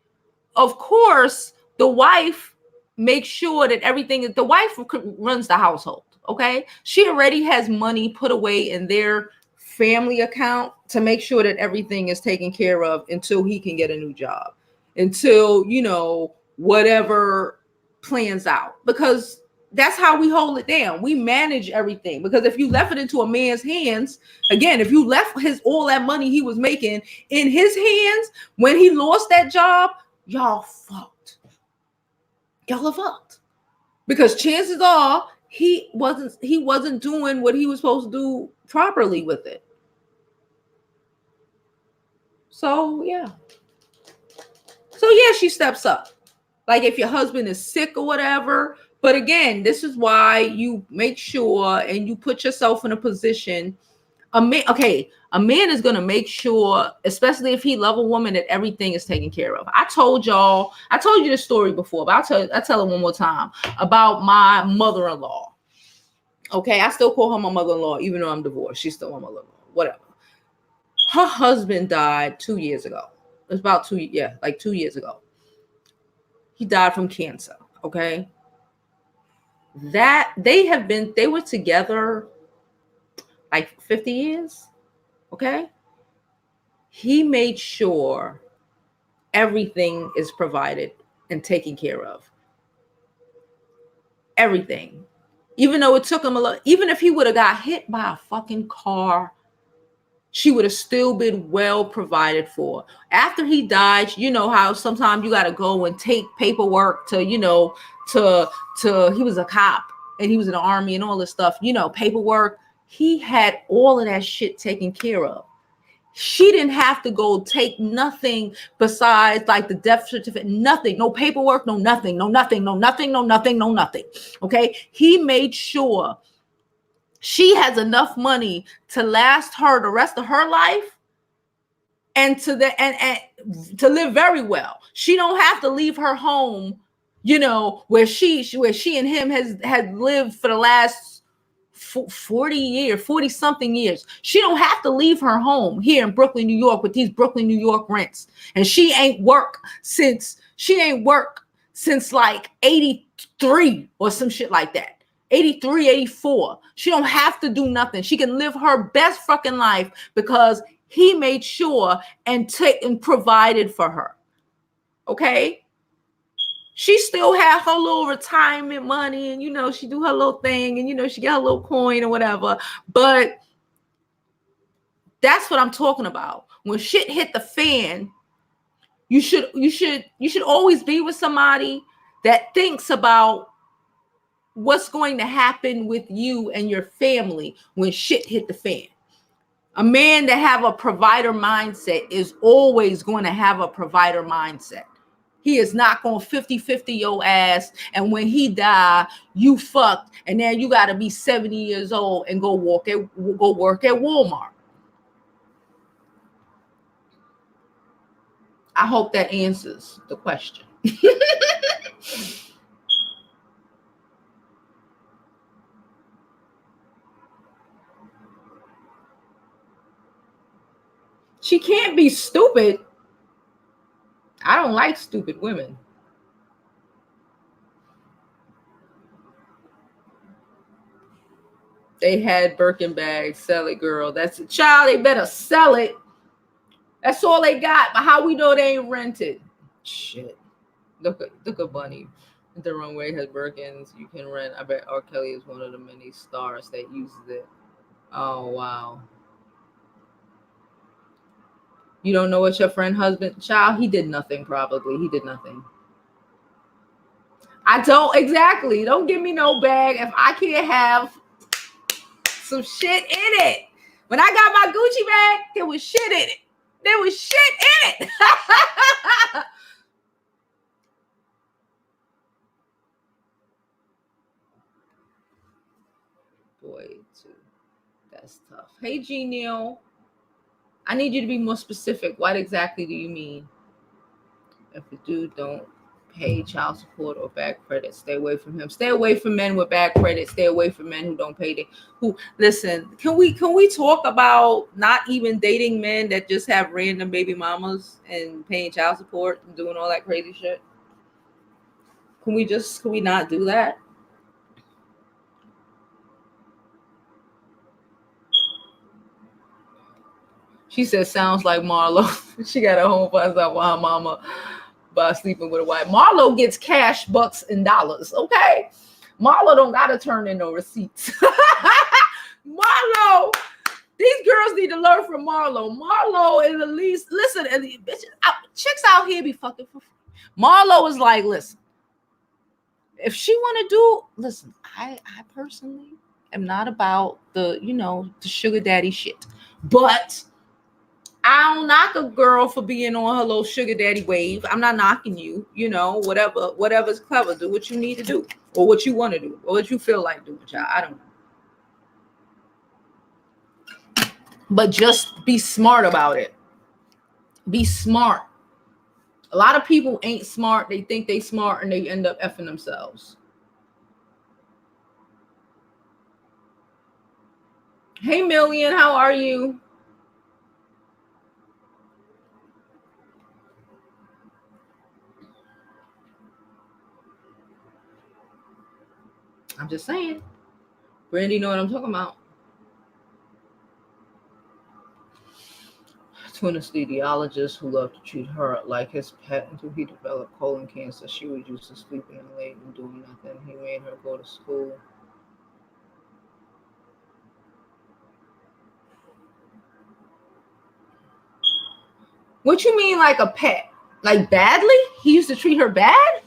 of course, the wife makes sure that everything, the wife runs the household, okay? She already has money put away in their family account to make sure that everything is taken care of until he can get a new job, until, whatever plans out, because that's how we hold it down. We manage everything, because if you left it into a man's hands, again, if you left all that money he was making in his hands when he lost that job, y'all fucked. Y'all are fucked, because chances are he wasn't doing what he was supposed to do properly with it. So yeah, she steps up. Like if your husband is sick or whatever. But again, this is why you make sure and you put yourself in a position. A man is going to make sure, especially if he love a woman, that everything is taken care of. I told you this story before, but I'll tell it one more time about my mother-in-law. Okay, I still call her my mother-in-law, even though I'm divorced. She's still my mother-in-law, whatever. Her husband died 2 years ago. It was about 2 years ago. He died from cancer. Okay. That they were together like 50 years. Okay. He made sure everything is provided and taken care of. Everything. Even though it took him a lot, even if he would have got hit by a fucking car, she would have still been well provided for. After he died, you know how sometimes you got to go and take paperwork to, he was a cop and he was in the army and all this stuff, paperwork. He had all of that shit taken care of. She didn't have to go take nothing besides like the death certificate, nothing, no paperwork, no nothing. Okay. He made sure She has enough money to last her the rest of her life and to live very well. She don't have to leave her home, where she and him has lived for the last 40 something years. She don't have to leave her home here in Brooklyn, New York with these Brooklyn, New York rents. And she ain't work since like 83 or some shit like that. 83, 84. She don't have to do nothing. She can live her best fucking life because he made sure and provided for her. Okay? She still had her little retirement money and, she do her little thing and, she get her little coin or whatever. But that's what I'm talking about. When shit hit the fan, you should always be with somebody that thinks about what's going to happen with you and your family when shit hit the fan. A man that have a provider mindset is always going to have a provider mindset. He is not going 50-50 your ass, and when he die, you fucked, and then you got to be 70 years old and go work at Walmart. I hope that answers the question. She can't be stupid. I don't like stupid women. They had Birkin bags. Sell it, girl. That's a child. They better sell it. That's all they got. But how we know they ain't rented? Shit. Look at Bunny. The runway has Birkins. You can rent. I bet R. Kelly is one of the many stars that uses it. Oh, wow. You don't know what your friend husband, child, he did nothing probably. He did nothing. I don't, exactly. Don't give me no bag if I can't have some shit in it. When I got my Gucci bag, there was shit in it. There was shit in it. Boy, too. That's tough. Hey, G Neil. I need you to be more specific. What exactly do you mean? If the dude don't pay child support or bad credit, stay away from him. Stay away from men with bad credit. Stay away from men who don't pay listen, can we talk about not even dating men that just have random baby mamas and paying child support and doing all that crazy shit? Can we not do that? She said, sounds like Marlo. She got a home funds out with her mama by sleeping with a wife. Marlo gets cash, bucks, and dollars. Okay. Marlo don't gotta turn in no receipts. Marlo, these girls need to learn from Marlo. Marlo is at least, listen, chicks out here be fucking for free. Marlo is like, listen, if she want to do, listen, I personally am not about the sugar daddy shit, but I don't knock a girl for being on her little sugar daddy wave. I'm not knocking you, whatever's clever. Do what you need to do, or what you want to do, or what you feel like doing, child. I don't know. But just be smart about it. Be smart. A lot of people ain't smart. They think they smart and they end up effing themselves. Hey, Million, how are you? I'm just saying. Brandy, know what I'm talking about. To an anesthesiologist who loved to treat her like his pet until he developed colon cancer. She was used to sleeping in late and doing nothing. He made her go to school. What you mean like a pet? Like badly? He used to treat her bad?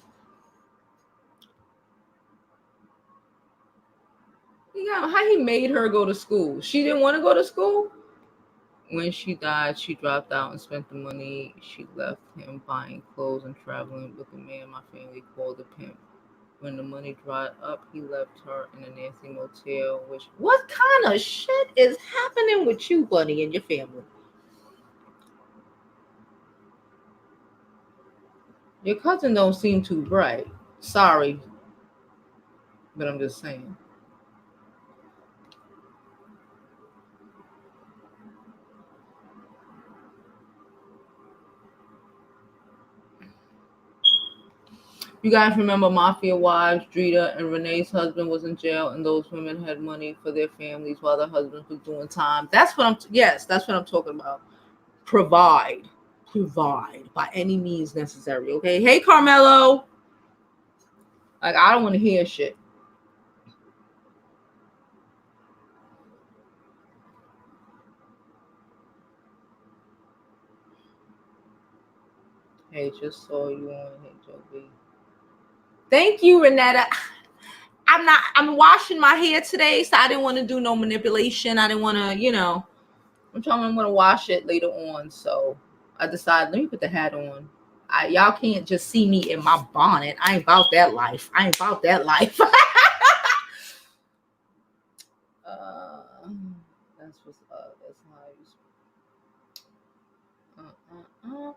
Yeah, how he made her go to school? She didn't want to go to school? When she died, she dropped out and spent the money she left him buying clothes and traveling with a man my family called a pimp. When the money dried up, he left her in a nasty motel. What kind of shit is happening with you, buddy, and your family? Your cousin don't seem too bright. Sorry, but I'm just saying. You guys remember Mafia Wives, Drita and Renee's husband was in jail, and those women had money for their families while their husbands was doing time. That's what I'm talking about. Provide by any means necessary. Okay. Hey, Carmelo. Like, I don't want to hear shit. Hey, just saw you on Hey Jovi. Thank you, Renetta. I'm washing my hair today, so I didn't want to do no manipulation. I didn't want to, I'm going to wash it later on. So I decided, let me put the hat on. Y'all can't just see me in my bonnet. I ain't about that life. That's what's up. That's how you.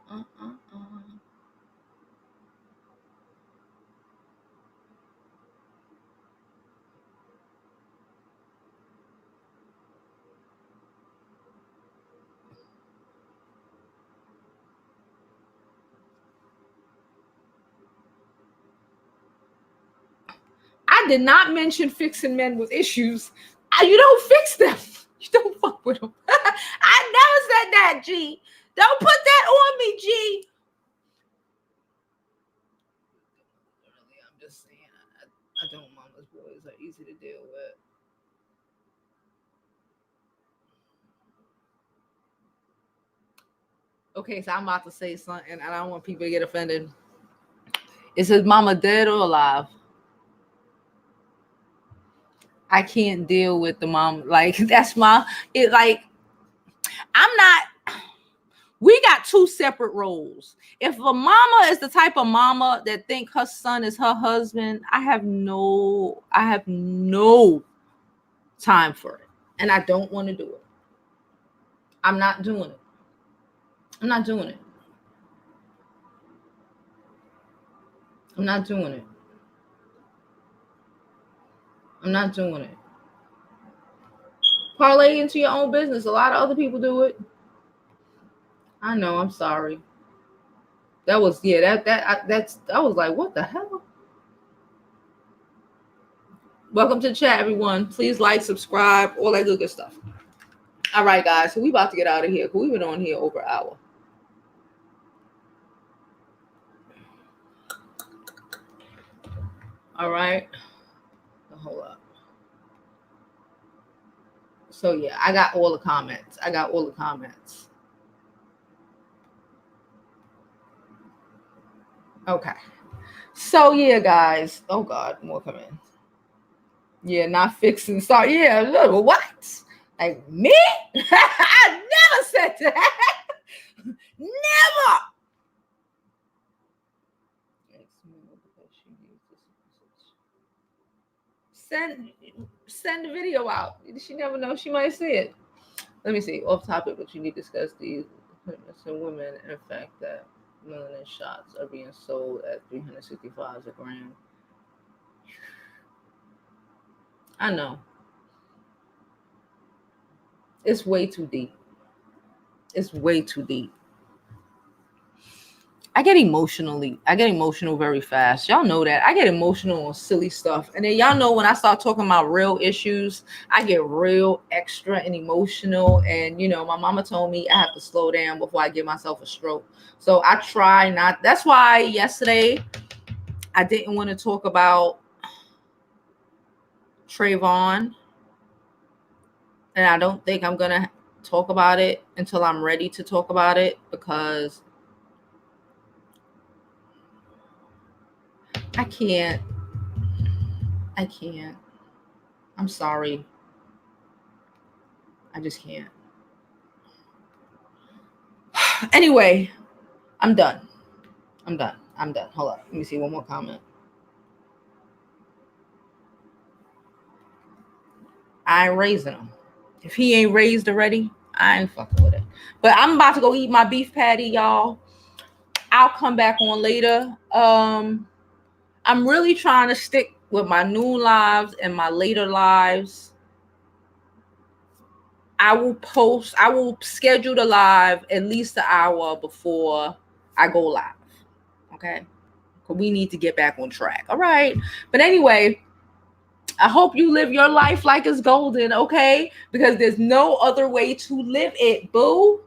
I did not mention fixing men with issues. You don't fix them. You don't fuck with them. I never said that, G. Don't put that on me, G. I'm just saying, I don't. Mama's boys are easy to deal with. Okay, so I'm about to say something, and I don't want people to get offended. Is his mama dead or alive? I can't deal with the mom. Like, that's I'm not. We got two separate roles. If a mama is the type of mama that think her son is her husband, I have no time for it. And I don't want to do it. I'm not doing it. I'm not doing it. I'm not doing it. I'm not doing it. Parlay into your own business. A lot of other people do it. I know. I'm sorry. That was I was like, what the hell? Welcome to the chat, everyone. Please like, subscribe, all that good stuff. All right, guys. So we about to get out of here because we've been on here over an hour. All right. Hold up. So yeah, I got all the comments. Okay. So yeah, guys. Oh God, more come in. Yeah, not fixing. Sorry. Yeah, little what? Like me? I never said that. Never. Send the video out. She never know. She might see it. Let me see. Off topic, but you need to discuss these women and the fact that melanin shots are being sold at $365 a gram. I know. It's way too deep. It's way too deep. I get emotional very fast. Y'all know that. I get emotional on silly stuff. And then y'all know when I start talking about real issues, I get real extra and emotional. And, my mama told me I have to slow down before I give myself a stroke. So I try not. That's why yesterday I didn't want to talk about Trayvon. And I don't think I'm going to talk about it until I'm ready to talk about it because I can't. I'm sorry. I just can't. Anyway, I'm done. Hold on. Let me see one more comment. I ain't raising him. If he ain't raised already, I ain't fucking with it. But I'm about to go eat my beef patty, y'all. I'll come back on later. I'm really trying to stick with my new lives and my later lives. I will schedule the live at least an hour before I go live. Okay. We need to get back on track. All right. But anyway, I hope you live your life like it's golden, okay? Because there's no other way to live it, boo.